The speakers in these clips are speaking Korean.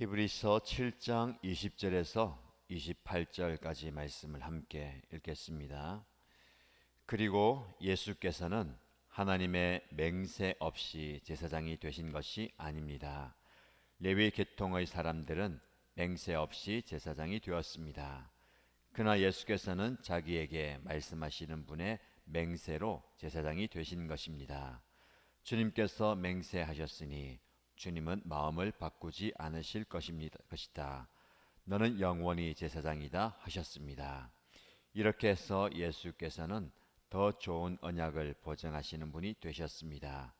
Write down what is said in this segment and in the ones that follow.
히브리서 7장 20절에서 28절까지 말씀을 함께 읽겠습니다. 그리고 예수께서는 하나님의 맹세 없이 제사장이 되신 것이 아닙니다. 레위 계통의 사람들은 맹세 없이 제사장이 되었습니다. 그러나 예수께서는 자기에게 말씀하시는 분의 맹세로 제사장이 되신 것입니다. 주님께서 맹세하셨으니 주님은 마음을 바꾸지 않으실 것이다. 너는 영원히 제사장이다 하셨습니다. 이렇게 해서 예수께서는 더 좋은 언약을 보증하시는 분이 되셨습니다.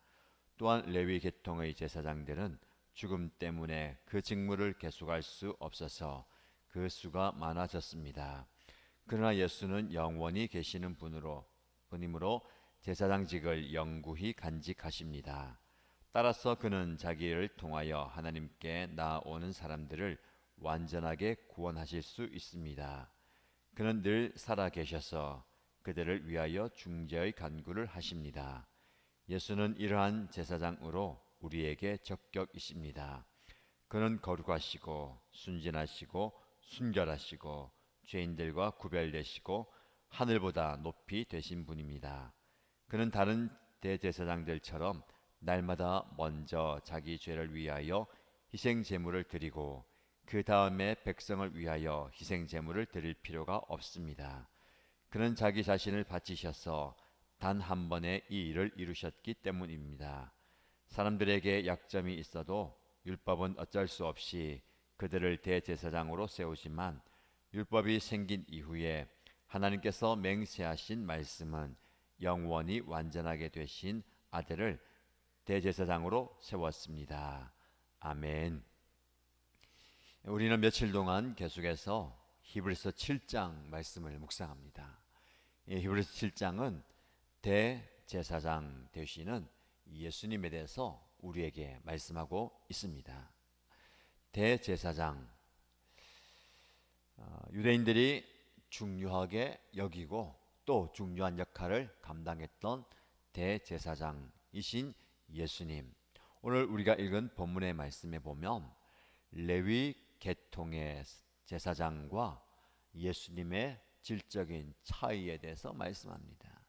또한 레위 계통의 제사장들은 죽음 때문에 그 직무를 계속할 수 없어서 그 수가 많아졌습니다. 그러나 예수는 영원히 계시는 분이므로 제사장직을 영구히 간직하십니다. 따라서 그는 자기를 통하여 하나님께 나아오는 사람들을 완전하게 구원하실 수 있습니다. 그는 늘 살아 계셔서 그들을 위하여 중재의 간구를 하십니다. 예수는 이러한 제사장으로 우리에게 적격이십니다. 그는 거룩하시고 순진하시고 순결하시고 죄인들과 구별되시고 하늘보다 높이 되신 분입니다. 그는 다른 대제사장들처럼 날마다 먼저 자기 죄를 위하여 희생 제물을 드리고 그 다음에 백성을 위하여 희생 제물을 드릴 필요가 없습니다. 그는 자기 자신을 바치셔서 단 한 번에 이 일을 이루셨기 때문입니다. 사람들에게 약점이 있어도 율법은 어쩔 수 없이 그들을 대제사장으로 세우지만 율법이 생긴 이후에 하나님께서 맹세하신 말씀은 영원히 완전하게 되신 아들을 대제사장으로 세웠습니다. 아멘. 우리는 며칠 동안 계속해서 히브리서 7장 말씀을 묵상합니다. 히브리서 7장은 대제사장 되시는 예수님에 대해서 우리에게 말씀하고 있습니다. 대제사장, 유대인들이 중요하게 여기고 또 중요한 역할을 감당했던 대제사장이신 예수님. 오늘 우리가 읽은 본문의 말씀에 보면 레위 계통의 제사장과 예수님의 질적인 차이에 대해서 말씀합니다.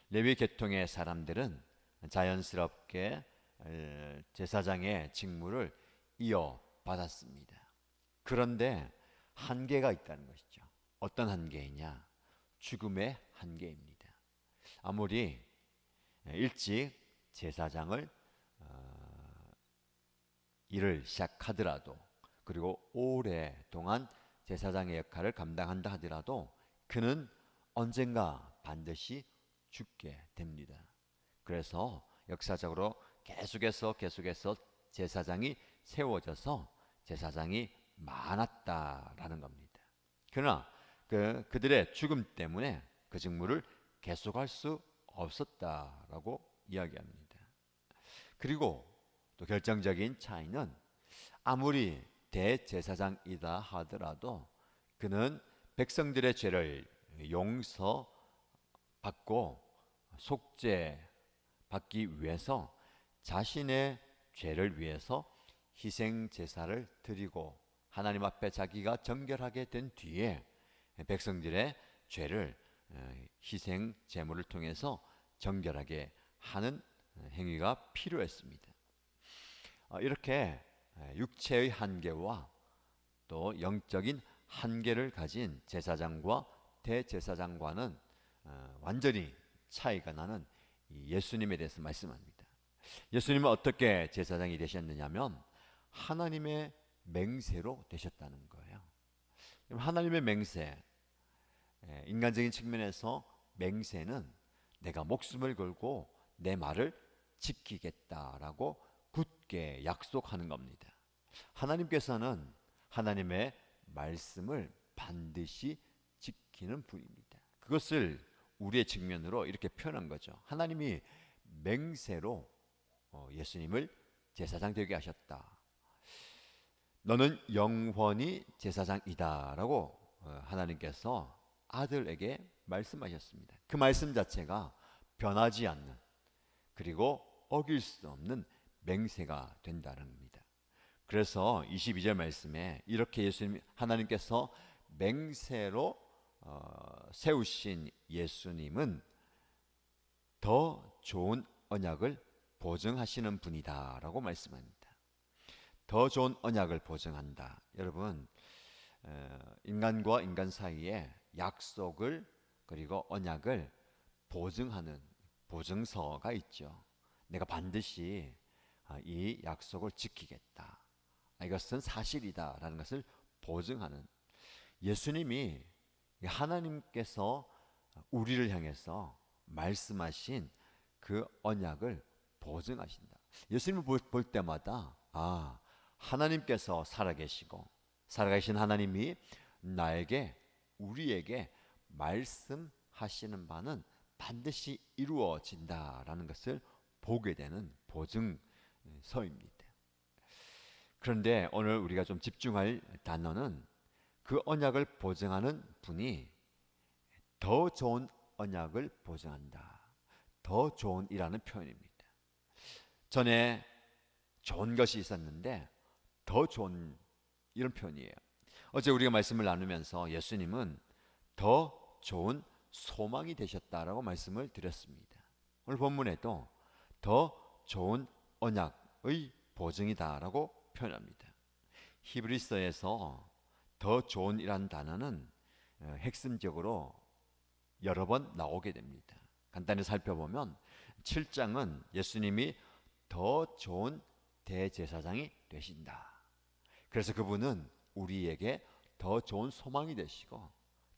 레위 계통의 사람들은 자연스럽게 제사장의 직무를 이어받았습니다. 그런데 한계가 있다는 것이죠. 어떤 한계이냐? 죽음의 한계입니다. 아무리 일찍 제사장을 일을 시작하더라도 그리고 오랫동안 제사장의 역할을 감당한다 하더라도 그는 언젠가 반드시 죽게 됩니다. 그래서 역사적으로 계속해서 제사장이 세워져서 제사장이 많았다라는 겁니다. 그러나 그들의 죽음 때문에 그 직무를 계속할 수 없었다라고 이야기합니다. 그리고 또 결정적인 차이는 아무리 대제사장이다 하더라도 그는 백성들의 죄를 용서받고 속죄받기 위해서 자신의 죄를 위해서 희생 제사를 드리고 하나님 앞에 자기가 정결하게 된 뒤에 백성들의 죄를 희생 제물을 통해서 정결하게 하는 행위가 필요했습니다. 이렇게 육체의 한계와 또 영적인 한계를 가진 제사장과 대제사장과는 완전히 차이가 나는 예수님에 대해서 말씀합니다. 예수님은 어떻게 제사장이 되셨느냐면 하나님의 맹세로 되셨다는 거예요. 하나님의 맹세, 인간적인 측면에서 맹세는 내가 목숨을 걸고 내 말을 지키겠다라고 굳게 약속하는 겁니다. 하나님께서는 하나님의 말씀을 반드시 지키는 분입니다. 그것을 우리의 측면으로 이렇게 표현한 거죠. 하나님이 맹세로 예수님을 제사장 되게 하셨다. 너는 영원히 제사장이다 라고 하나님께서 아들에게 말씀하셨습니다. 그 말씀 자체가 변하지 않는 그리고 어길 수 없는 맹세가 된다는 겁니다. 그래서 22절 말씀에 이렇게 예수님 하나님께서 맹세로 세우신 예수님은 더 좋은 언약을 보증하시는 분이다라고 말씀합니다. 더 좋은 언약을 보증한다. 여러분, 인간과 인간 사이에 약속을 그리고 언약을 보증하는 보증서가 있죠. 내가 반드시 이 약속을 지키겠다. 이것은 사실이다라는 것을 보증하는, 예수님이 하나님께서 우리를 향해서 말씀하신 그 언약을 보증하신다. 예수님을 볼 때마다 하나님께서 살아계시고 살아계신 하나님이 나에게, 우리에게 말씀하시는 바는 반드시 이루어진다라는 것을 보게 되는 보증서입니다. 그런데 오늘 우리가 좀 집중할 단어는 그 언약을 보증하는 분이 더 좋은 언약을 보증한다. 더 좋은이라는 표현입니다. 전에 좋은 것이 있었는데 더 좋은, 이런 표현이에요. 어제 우리가 말씀을 나누면서 예수님은 더 좋은 소망이 되셨다라고 말씀을 드렸습니다. 오늘 본문에도 더 좋은 언약의 보증이다라고 표현합니다. 히브리서에서 더 좋은이라는 단어는 핵심적으로 여러 번 나오게 됩니다. 간단히 살펴보면 7장은 예수님이 더 좋은 대제사장이 되신다. 그래서 그분은 우리에게 더 좋은 소망이 되시고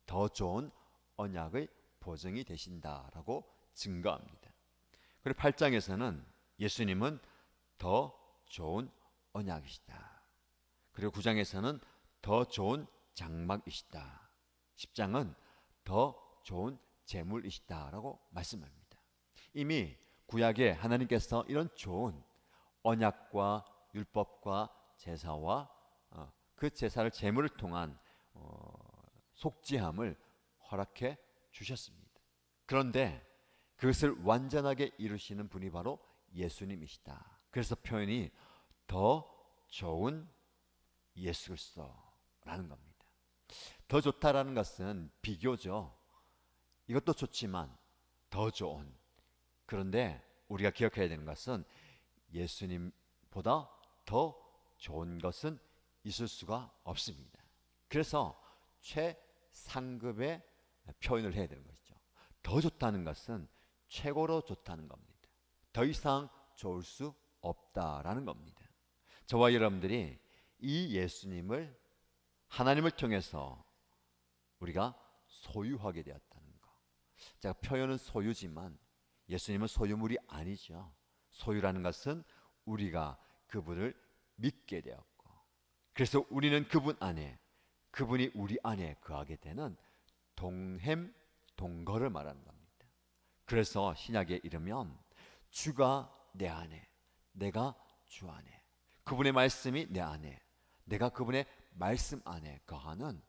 더 좋은 언약의 보증이 되신다라고 증거합니다. 그리고 8장에서는 예수님은 더 좋은 언약이시다. 그리고 9장에서는 더 좋은 장막이시다. 10장은 더 좋은 제물이시다라고 말씀합니다. 이미 구약에 하나님께서 이런 좋은 언약과 율법과 제사와 그 제사를 제물을 통한 속죄함을 허락해 주셨습니다. 그런데 그것을 완전하게 이루시는 분이 바로 예수님이시다. 그래서 표현이 더 좋은 예수 그리스도라는 겁니다. 더 좋다라는 것은 비교죠. 이것도 좋지만 더 좋은. 그런데 우리가 기억해야 되는 것은 예수님보다 더 좋은 것은 있을 수가 없습니다. 그래서 최상급의 표현을 해야 되는 것이죠. 더 좋다는 것은 최고로 좋다는 겁니다. 더 이상 좋을 수 없다라는 겁니다. 저와 여러분들이 이 예수님을 하나님을 통해서 우리가 소유하게 되었다는 것. 제가 표현은 소유지만 예수님은 소유물이 아니죠. 소유라는 것은 우리가 그분을 믿게 되었고, 그래서 우리는 그분 안에, 그분이 우리 안에 거하게 되는 동행, 동거를 말하는 겁니다. 그래서 신약에 이르면 주가 내 안에, 내가 주 안에, 그분의 말씀이 내 안에, 내가 그분의 말씀 안에 거하는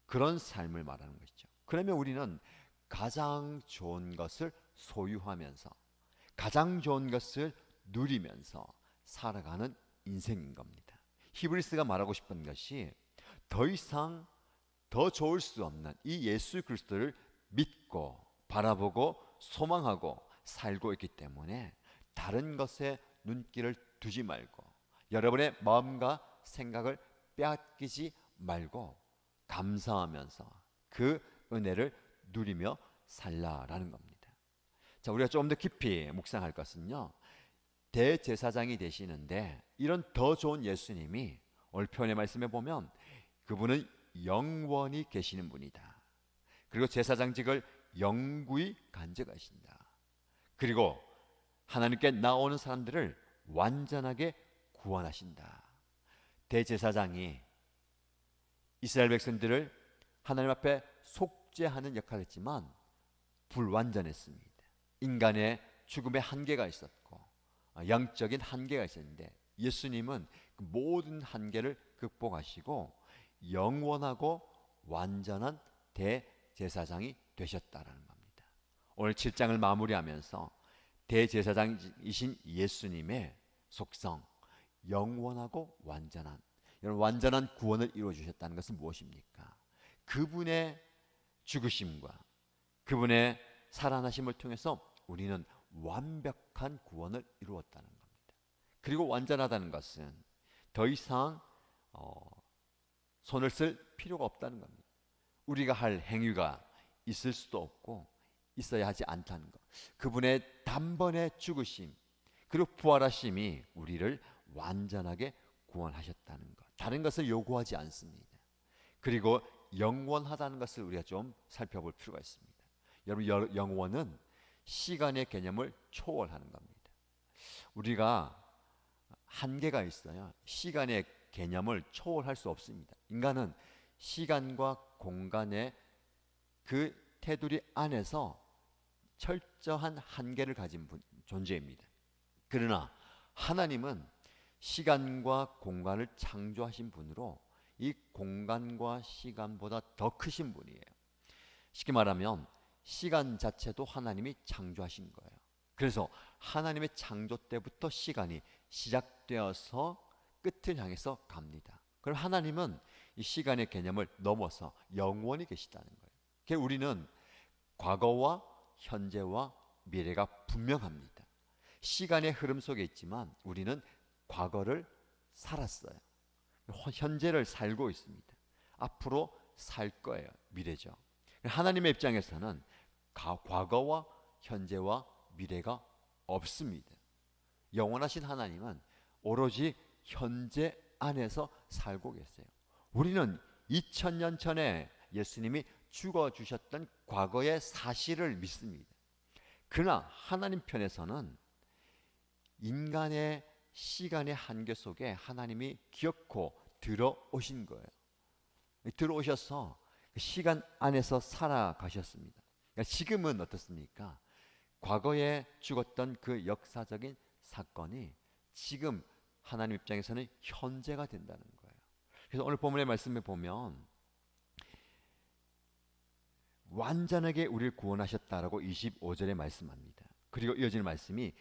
그런 삶을 말하는 것이죠. 그러면 우리는 가장 좋은 것을 소유하면서 가장 좋은 것을 누리면서 살아가는 인생인 겁니다. 히브리스가 말하고 싶은 것이 더 이상 더 좋을 수 없는 이 예수 그리스도를 믿고 바라보고 소망하고 살고 있기 때문에 다른 것에 눈길을 두지 말고 여러분의 마음과 생각을 빼앗기지 말고 감사하면서 그 은혜를 누리며 살라라는 겁니다. 자, 우리가 좀 더 깊이 묵상할 것은요, 대제사장이 되시는데 이런 더 좋은 예수님이 오늘 표현의 말씀에 보면 그분은 영원히 계시는 분이다. 그리고 제사장직을 영구히 간직하신다. 그리고 하나님께 나오는 사람들을 완전하게 구원하신다. 대제사장이 이스라엘 백성들을 하나님 앞에 속죄하는 역할을 했지만 불완전했습니다. 인간의 죽음의 한계가 있었고 영적인 한계가 있었는데 예수님은 그 모든 한계를 극복하시고 영원하고 완전한 대제사장이 되셨다라는 겁니다. 오늘 7장을 마무리하면서 대제사장이신 예수님의 속성, 영원하고 완전한, 여러분, 완전한 구원을 이루어 주셨다는 것은 무엇입니까? 그분의 죽으심과 그분의 살아나심을 통해서 우리는 완벽한 구원을 이루었다는 겁니다. 그리고 완전하다는 것은 더 이상 손을 쓸 필요가 없다는 겁니다. 우리가 할 행위가 있을 수도 없고 있어야 하지 않다는 것. 그분의 단번에 죽으심 그리고 부활하심이 우리를 완전하게 구원하셨다는 것. 다른 것을 요구하지 않습니다. 그리고 영원하다는 것을 우리가 좀 살펴볼 필요가 있습니다. 여러분, 영원은 시간의 개념을 초월하는 겁니다. 우리가 한계가 있어요. 시간의 개념을 초월할 수 없습니다. 인간은 시간과 공간의 그 테두리 안에서 철저한 한계를 가진 존재입니다. 그러나 하나님은 시간과 공간을 창조하신 분으로 이 공간과 시간보다 더 크신 분이에요. 쉽게 말하면 시간 자체도 하나님이 창조하신 거예요. 그래서 하나님의 창조 때부터 시간이 시작되어서 끝을 향해서 갑니다. 그럼 하나님은 이 시간의 개념을 넘어서 영원히 계시다는 거예요. 그래서 우리는 과거와 현재와 미래가 분명합니다. 시간의 흐름 속에 있지만 우리는 과거를 살았어요. 현재를 살고 있습니다. 앞으로 살 거예요. 미래죠. 하나님의 입장에서는 과거와 현재와 미래가 없습니다. 영원하신 하나님은 오로지 현재 안에서 살고 계세요. 우리는 2000년 전에 예수님이 죽어주셨던 과거의 사실을 믿습니다. 그러나 하나님 편에서는 인간의 시간의 한계 속에 하나님이 기어코 들어오신 거예요. 들어오셔서 시간 안에서 살아가셨습니다. 그러니까 지금은 어떻습니까? 과거에 죽었던 그 역사적인 사건이 지금 하나님 입장에서는 현재가 된다는 거예요. 그래서 오늘 본문의 말씀에 보면 완전하게 우리를 구원하셨다라고 25절에 말씀합니다. 그리고 이어지는 말씀이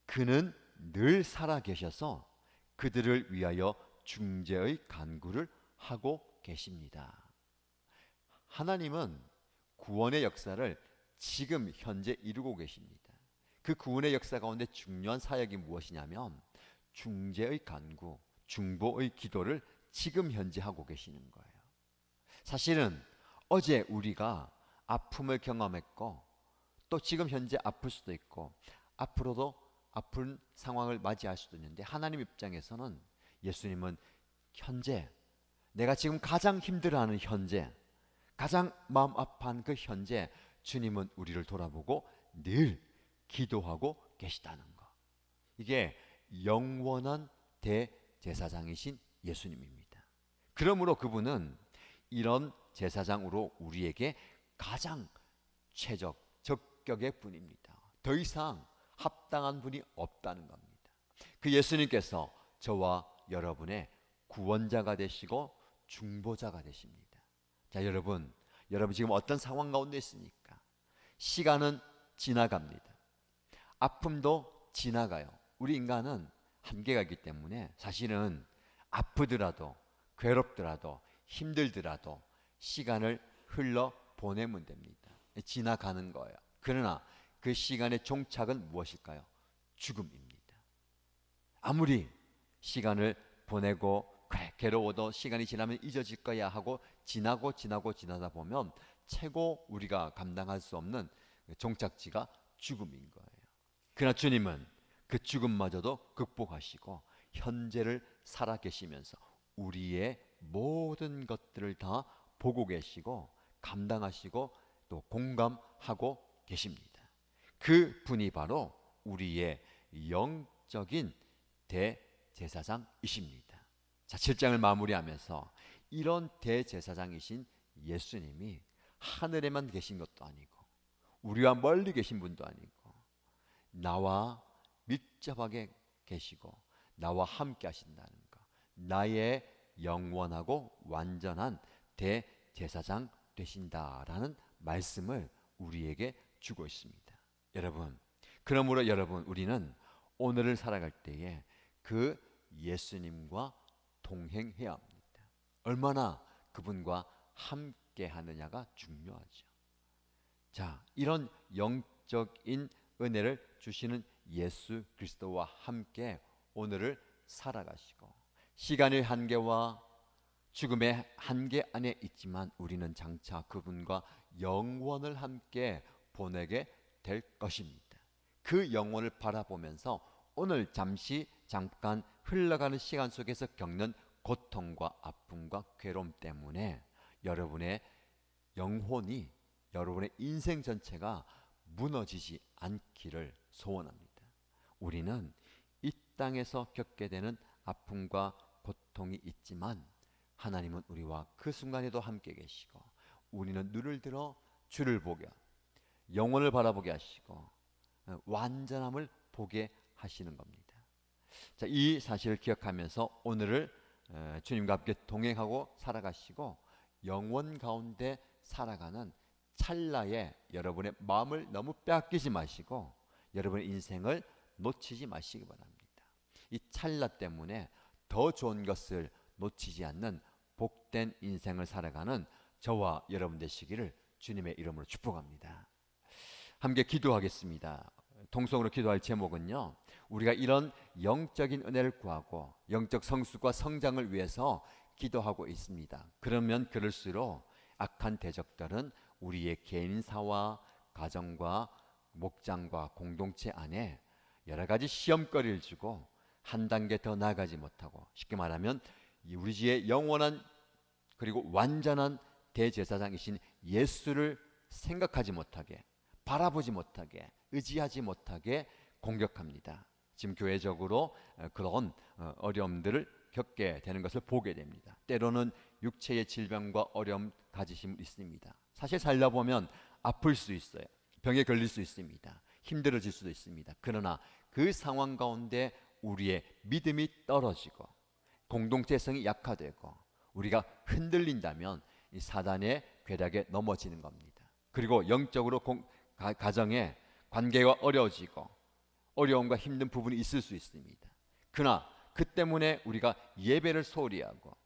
그는 늘 살아 계셔서 그들을 위하여 중재의 간구를 하고 계십니다. 하나님은 구원의 역사를 지금 현재 이루고 계십니다. 그 구원의 역사 가운데 중요한 사역이 무엇이냐면 중재의 간구, 중보의 기도를 지금 현재 하고 계시는 거예요. 사실은 어제 우리가 아픔을 경험했고 또 지금 현재 아플 수도 있고 앞으로도 아픈 상황을 맞이할 수도 있는데 하나님 입장에서는 예수님은 현재, 내가 지금 가장 힘들어하는 현재, 가장 마음 아파한 그 현재 주님은 우리를 돌아보고 늘 기도하고 계시다는 것. 이게 영원한 대제사장이신 예수님입니다. 그러므로 그분은 이런 제사장으로 우리에게 가장 적격의 분입니다. 더 이상 합당한 분이 없다는 겁니다. 그 예수님께서 저와 여러분의 구원자가 되시고 중보자가 되십니다. 자, 여러분 지금 어떤 상황 가운데 있습니까? 시간은 지나갑니다. 아픔도 지나가요. 우리 인간은 한계가 있기 때문에 사실은 아프더라도 괴롭더라도 힘들더라도 시간을 흘러 보내면 됩니다. 지나가는 거예요. 그러나 그 시간의 종착은 무엇일까요? 죽음입니다. 아무리 시간을 보내고 괴로워도 시간이 지나면 잊어질 거야 하고 지나다 보면 최고 우리가 감당할 수 없는 종착지가 죽음인 거예요. 그러나 주님은 그 죽음마저도 극복하시고 현재를 살아계시면서 우리의 모든 것들을 다 보고 계시고 감당하시고 또 공감하고 계십니다. 그 분이 바로 우리의 영적인 대제사장이십니다. 자, 7장을 마무리하면서 이런 대제사장이신 예수님이 하늘에만 계신 것도 아니고 우리와 멀리 계신 분도 아니고 나와 밀접하게 계시고 나와 함께 하신다는 것, 나의 영원하고 완전한 대제사장 되신다라는 말씀을 우리에게 주고 있습니다. 여러분, 그러므로 여러분 우리는 오늘을 살아갈 때에 그 예수님과 동행해야 합니다. 얼마나 그분과 함께 하느냐가 중요하죠. 자, 이런 영적인 은혜를 주시는 예수 그리스도와 함께 오늘을 살아가시고, 시간의 한계와 죽음의 한계 안에 있지만 우리는 장차 그분과 영원을 함께 보내게 될 것입니다. 그 영혼을 바라보면서 오늘 잠깐 흘러가는 시간 속에서 겪는 고통과 아픔과 괴로움 때문에 여러분의 영혼이, 여러분의 인생 전체가 무너지지 않기를 소원합니다. 우리는 이 땅에서 겪게 되는 아픔과 고통이 있지만 하나님은 우리와 그 순간에도 함께 계시고, 우리는 눈을 들어 주를 보게, 영혼을 바라보게 하시고 완전함을 보게 하시는 겁니다. 자, 이 사실을 기억하면서 오늘을 주님과 함께 동행하고 살아가시고, 영원 가운데 살아가는 찰나에 여러분의 마음을 너무 빼앗기지 마시고 여러분의 인생을 놓치지 마시기 바랍니다. 이 찰나 때문에 더 좋은 것을 놓치지 않는 복된 인생을 살아가는 저와 여러분 되시기를 주님의 이름으로 축복합니다. 함께 기도하겠습니다. 통성으로 기도할 제목은요, 우리가 이런 영적인 은혜를 구하고 영적 성숙과 성장을 위해서 기도하고 있습니다. 그러면 그럴수록 악한 대적들은 우리의 개인사와 가정과 목장과 공동체 안에 여러 가지 시험거리를 주고 한 단계 더 나아가지 못하고, 쉽게 말하면 우리 지의 영원한 그리고 완전한 대제사장이신 예수를 생각하지 못하게, 바라보지 못하게, 의지하지 못하게 공격합니다. 지금 교회적으로 그런 어려움들을 겪게 되는 것을 보게 됩니다. 때로는 육체의 질병과 어려움 가지심 있습니다. 사실 살다 보면 아플 수 있어요. 병에 걸릴 수 있습니다. 힘들어질 수도 있습니다. 그러나 그 상황 가운데 우리의 믿음이 떨어지고 공동체성이 약화되고 우리가 흔들린다면 이 사단의 괴략에 넘어지는 겁니다. 그리고 영적으로 가정에 관계가 어려워지고 어려움과 힘든 부분이 있을 수 있습니다. 그러나 그 때문에 우리가 예배를 소홀히 하고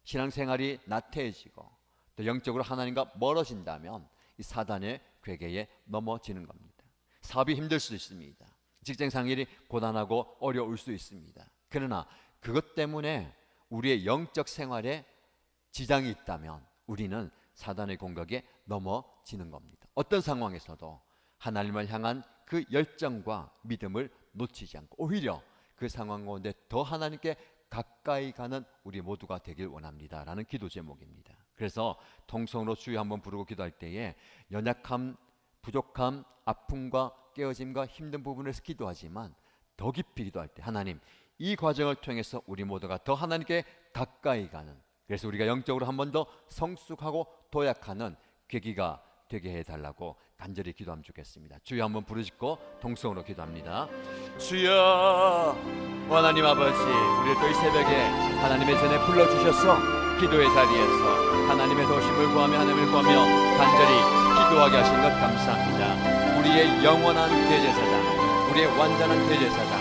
신앙생활이 나태해지고 또 영적으로 하나님과 멀어진다면 이 사단의 괴계에 넘어지는 겁니다. 사업이 힘들 수 있습니다. 직장 생활이 고단하고 어려울 수 있습니다. 그러나 그것 때문에 우리의 영적 생활에 지장이 있다면 우리는 사단의 공격에 넘어지는 겁니다. 어떤 상황에서도 하나님을 향한 그 열정과 믿음을 놓치지 않고 오히려 그 상황 가운데 더 하나님께 가까이 가는 우리 모두가 되길 원합니다 라는 기도 제목입니다. 그래서 통성으로 주여 한번 부르고 기도할 때에 연약함, 부족함, 아픔과 깨어짐과 힘든 부분에서 기도하지만 더 깊이 기도할 때 하나님, 이 과정을 통해서 우리 모두가 더 하나님께 가까이 가는, 그래서 우리가 영적으로 한 번 더 성숙하고 도약하는 계기가 되게 해달라고 간절히 기도하면 좋겠습니다. 주여 한번 부르시고 통성으로 기도합니다. 주여, 하나님 아버지, 우리를 또 이 새벽에 하나님의 전에 불러주셔서 기도의 자리에서 하나님의 도심을 구하며 하나님을 구하며 간절히 기도하게 하신 것 감사합니다. 우리의 영원한 대제사장, 우리의 완전한 대제사장,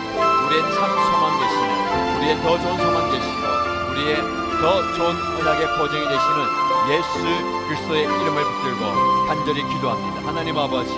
우리의 참 소망 되시는, 우리의 더 좋은 소망 되시고 우리의 더 좋은 언약의 보증이 되시는 예수 그리스도의 이름을 붙들고 간절히 기도합니다. 하나님 아버지,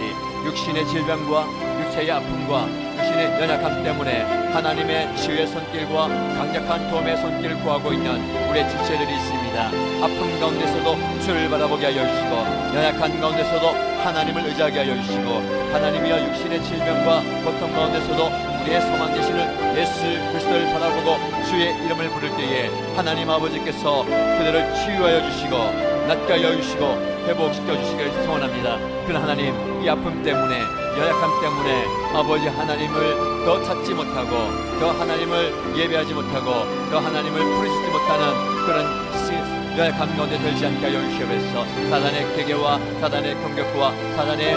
육신의 질병과 육체의 아픔과 육신의 연약함 때문에 하나님의 치유의 손길과 강력한 도움의 손길을 구하고 있는 우리의 지체들이 있습니다. 아픔 가운데서도 주를 바라보게 하여 주시고 연약한 가운데서도 하나님을 의지하게 하여 주시고 하나님이여 육신의 질병과 고통 가운데서도 우리의 소망 되시는 예수 그리스도를 바라보고 주의 이름을 부를 때에 하나님 아버지께서 그들을 치유하여 주시고 낫게 하여 주시고 회복시켜 주시길 소원합니다. 그러나 하나님, 이 아픔 때문에 연약함 때문에 아버지 하나님을 더 찾지 못하고 더 하나님을 예배하지 못하고 더 하나님을 부르짖지 못하는 그런 연약함 가운데 들지 않게 하여 주시옵소서. 사단의 계계와 사단의 공격과 사단의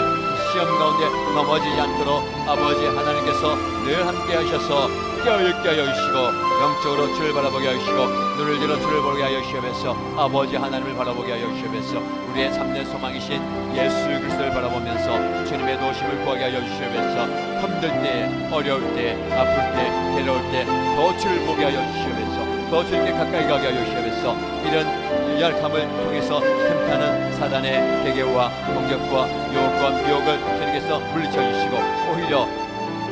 시험 가운데 넘어지지 않도록 아버지 하나님께서 늘 함께 하셔서 깨어있게 하여 주시고 영적으로 주를 바라보게 하여 주시고 눈을 들어 주를 보게 하여 주시면서 아버지 하나님을 바라보게 하여 주시면서 우리의 참된 소망이신 예수 그리스도를 바라보면서 주님의 도우심을 구하게 하여 주시면서 힘들 때, 어려울 때, 아플 때, 괴로울 때 더 주를 보게 하여 주시면서 더 주님께 가까이 가게 하여 주시면서 이런 열감을 통해서 틈타는 사단의 계계와 공격과 유혹과 미혹을 주님께서 물리쳐 주시고 오히려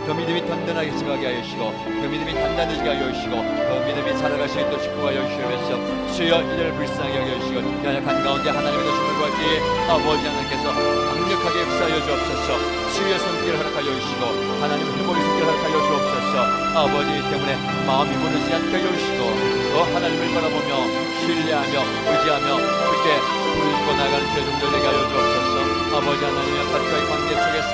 더 믿음이 든든하게 가게 하여 주시고 더 믿음이 단단해지게 하여 주시고 더 믿음이 살아갈 수 있도록 축복하여 주시면서 주여 이를 불쌍히 여겨 주시고 연약한 가운데 하나님의 도심을 구할 때에 아버지 하나님께서 강력하게 역사하여 주옵소서. 치유의 손길을 허락하여 주시고 하나님의 회복의 손길을 허락하여 주옵소서. 아버지 때문에 마음이 무너지지 않게 하여 주시고 더 하나님을 바라보며 신뢰하며 의지하며 주께 부르짖고 나가는 죄종들 되게 하여 주옵소서. 아버지 하나님의 가까이 관계 속에서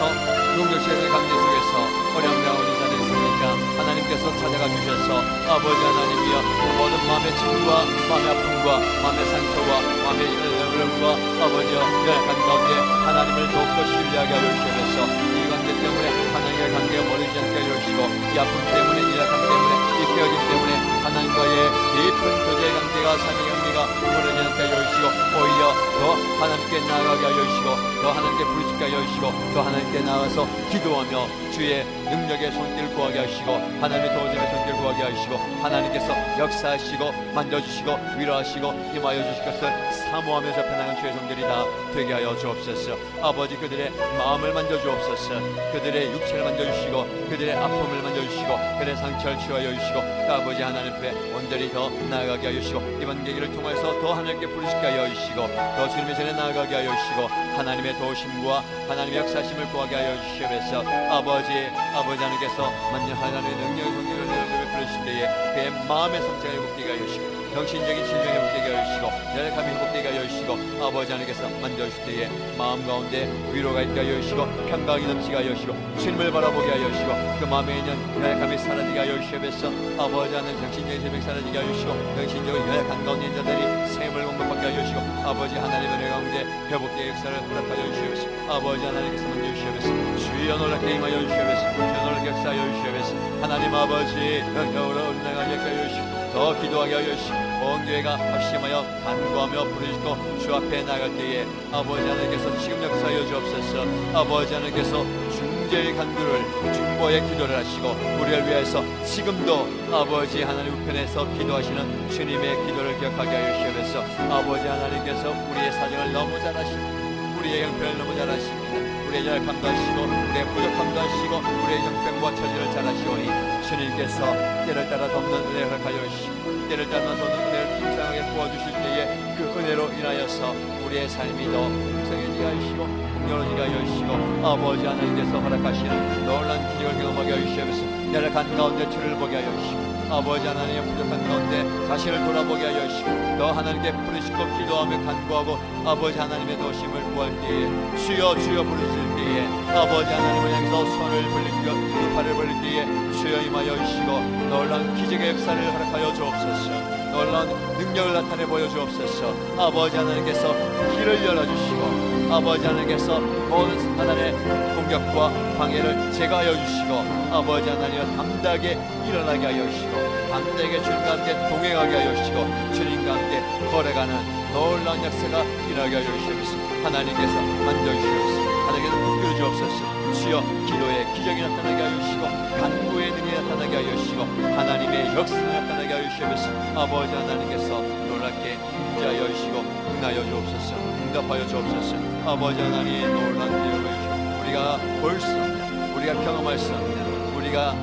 용격체의 관계 속에서 어려운 가운데 자리에 있으니까 하나님께서 찾아가 주셔서 아버지 하나님이여 모든 마음의 짐과 마음의 아픔과 마음의 상처와 마음의 어려움과 아버지여 연약한 가운데 하나님을 더욱더 신뢰하게 하여 주시면서 이 관계 때문에 하나님의 관계가 멀어지지 않게 하여 주시고 이 아픔 때문에 이 약함 때문에 이 깨어짐 때문에 하나님과의 깊은 교제의 관계가 삶의 관계가 멀어지지 않게 하여 주시고 오히려 더 하나님께 나아가게 하여 주시고 더 하나님께 부르짖게 하여 주시고 더 하나님께 나아가서 기도하며 주의 능력의 손길을 구하게 하시고 하나님의 도우심의 손길을 구하게 하시고 하나님께서 역사하시고 만져주시고 위로하시고 임하여 주실 것을 사모하며 접해나가는 주의 손길이 다 되게 하여 주옵소서. 아버지 그들의 마음을 만져주옵소서. 그들의 육체를 만져주시고 그들의 아픔을 만져주시고 그들의 상처를 치유하여 주시고 아버지 하나님 앞에 온전히 더 나아가게 하여 주시고 이번 계기를 통해서 더 하나님께 부르짖게 하여 주시고 더 주님의 전에 나아가게 하여 주시고 하나님의 도우심과 하나님의 역사심을 구하게 하여 주시면서 아버지 하나님께서 만년 하나님의 능력의 손길을 베풀으실 때에 그의 마음의 상처가 회복되게 하여 주시고 정신적인 질병이 회복되게 하여 주시고 연약함이 회복되게 하여 주시고 아버지 하나님께서 만져주실 때에 마음 가운데 위로가 있게 하여 주시고 평강이 넘치게 하여 주시고 주님을 바라보게 하여 주시고 그 마음에 있는 연약함이 사라지게 하여 주시면서 아버지 하나님 정신적인 질병이 사라지게 하여 주시고 정신적인 연약한 가운데 있는 자들이 샘을 공급받게 하여 주시고 아버지 하나님의 은혜 가운데 회복되의 역사를 허락하여 주시면서 아버지 하나님께서 만져주시면서 주여 놀랍게 임하여 주시면서 주여 놀랍게 역사하여 주시면서 하나님 아버지 영적으로 은혜하게 하여 주시고 더 기도하게 하여 주시고 온 교회가 합심하여 간구하며 부르짖고 주 앞에 나갈 때에 아버지 하나님께서 지금 역사하여 주옵소서. 아버지 하나님께서 중재의 간구를 중보의 기도를 하시고 우리를 위해서 지금도 아버지 하나님 우편에서 기도하시는 주님의 기도를 기억하게 하여 주시면서 아버지 하나님께서 우리의 사정을 너무 잘 아십니다. 우리의 형편을 너무 잘 아십니다. 우리의 연약함도 아시고 우리의 부족함도 아시고 우리의 형편과 처지를 잘 아시오니 주님께서 때를 따라 덮는 은혜를 허락하여 주시고 때를 따라 덮는 은혜를 풍성하게 부어주실 때에 그 은혜로 인하여서 우리의 삶이 더 풍성해지게 하시고 풍요로지게 하여 주시고 아버지 하나님께서 허락하시는 놀라운 기적을 경험하게 하여 주시면서 연약한 가운데 주를 보게 하여 주시고 아버지 하나님의 부족한 가운데 자신을 돌아보게 하여 주시고 더 하나님께 부르짖고 기도하며 간구하고 아버지 하나님의 도심을 구할 때에 주여 주여 부르실 때에 아버지 하나님을 향해서 손을 벌리고 두 팔을 벌릴 때에 주여 임하여 주시고 놀라운 기적의 역사를 허락하여 주옵소서. 놀라운 능력을 나타내 보여주옵소서. 아버지 하나님께서 길을 열어주시고 아버지 하나님께서 모든 사단의 공격과 방해를 제거하여 주시고 아버지 하나님 담대하게 일어나게 하여 주시고 담대하게 주님과 함께 동행하게 하여 주시고 주님과 함께 걸어가는 놀라운 역사가 일어나게 하여 주시옵소서. 하나님께서 만져주시옵소서. 하나님께서 붙들어 주옵소서. 주여 기도에 기적이 나타나게 하여 주시고 간구의 능력이 나타나게 하여 주시고 하나님의 역사가 나타나게 하여 주시옵소서. 아버지 하나님께서 놀랍게 임재하여 주시고 응하여 주옵소서. 응답하여 주옵소서. 아버지 하나님 놀라운 기적을 주시고 우리가 볼 수 없는 우리가 경험할 수 없는 우리가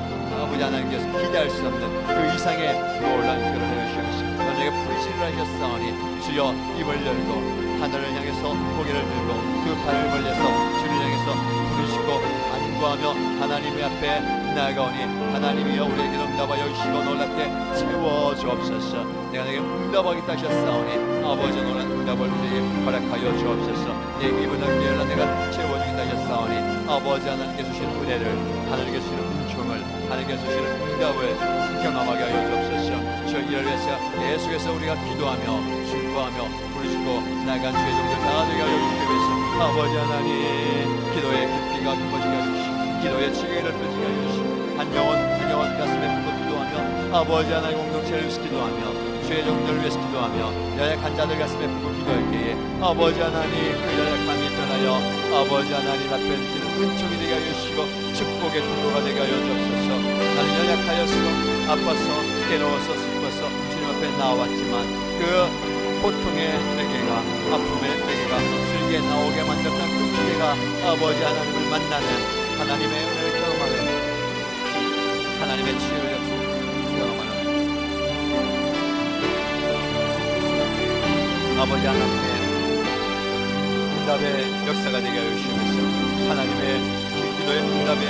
아버지 하나님께서 기대할 수 없는 그 이상의 놀라운 기적을 하여 주시옵소서. 너에게 불신을 하셨사오니 주여 입을 열고 하늘을 향해서 고개를 들고 두 팔을 벌려서 주를 향해서 부르시고 간구하며 하나님의 앞에 나아가오니 하나님이여 우리에게 응답하여 주시고 놀랍게 채워주옵소서. 내가 내게 응답하겠다 하셨사오니 아버지 놀란 응답을 우리에게 허락하여 주옵소서. 내 입을 넓게 열라 내가 채워주겠다 하셨사오니 아버지 하나님께 주시는 은혜를 하나님께 주시는 은총을 하나님께 주시는 응답을 경험하게 하여 주옵소서. 저 이를 위해서 계속해서 우리가 기도하며 중보하며 부르시고 나간 죄종들 다 되게 하여 주시옵소서. 아버지 하나님, 기도의 깊이가 깊어지게 하여 주시고 기도의 지경이 넓혀지게 하여 주시고 한 영혼 가슴에 품고 기도하며 아버지 하나님 공동체를 위해서 기도하며 죄종들을 위해서 기도하며 연약한 자들 가슴에 품고 기도할 때에 아버지 하나님 그 연약함이 변하여 아버지 하나님 앞에 주시는 은총이 되게 하여 주시고 축복의 통로가 되게 하여 주옵소서. 나는 연약하여서 아파서 괴로워서 슬퍼서 주님 앞에 나왔지만 그 고통의 매개가 아픔의 매개가 즐게 나오게 만들었던 그 매개가 아버지 하나님을 만나는 하나님의 은혜를 경험하는 하나님의 치유를 경험하는 아버지 하나님의 응답의 역사가 되게 하여 주시면서 하나님의 기도의 응답의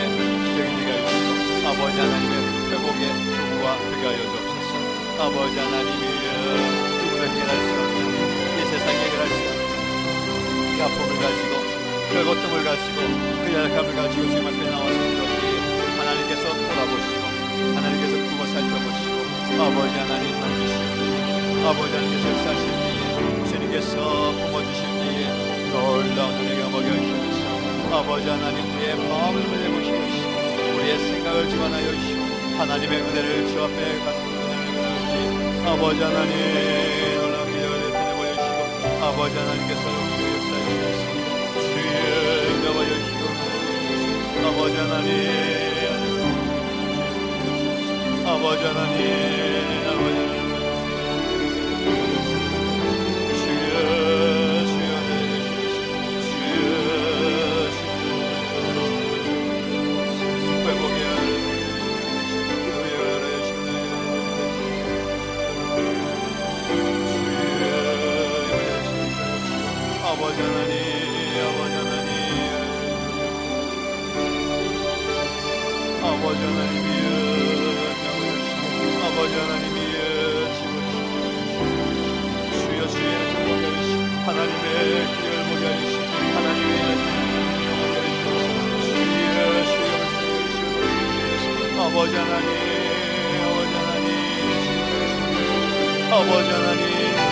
기적이 되게 하여 주시고 아버지 하나님의 회복의 도구가 되게 하여 주옵소서. 아버지 하나님이 누구를 해결할 수 없는 이 세상에 해결할 수 없는 이 아픔을 가지고 그 고통을 가지고 그 연약함을 가지고 주님 앞에 나와서 기도하기에 하나님께서 돌아보시고 하나님께서 두고 살펴보시고 아버지 하나님 만지시옵소서. 아버지 하나님께서 역사하실 때에 주님께서 품어주실 때에 놀라운 은혜가 먹여주시면서 아버지 하나님 우리의 마음을 내보시고 우리의 생각을 주관하여 주시고 하나님의 은혜를 주 앞에 갖는 은혜를 아버지 하나님 놀라운 기적을 베풀어 주시고 아버지 하나님께서 우리의 역사에 주셨습니다. 주의 응답하여 주시고 아버지 하나님 아버지 하나님 아버지 하나님 아버지 하나님 아버지 하나님이여 아버지 하나님이여 주여 주의 좀 보게 하시고 하나님의 기적을 보게 하시고 하나님의 주여 아버지 하나님 아버지 하나님 아버지 하나님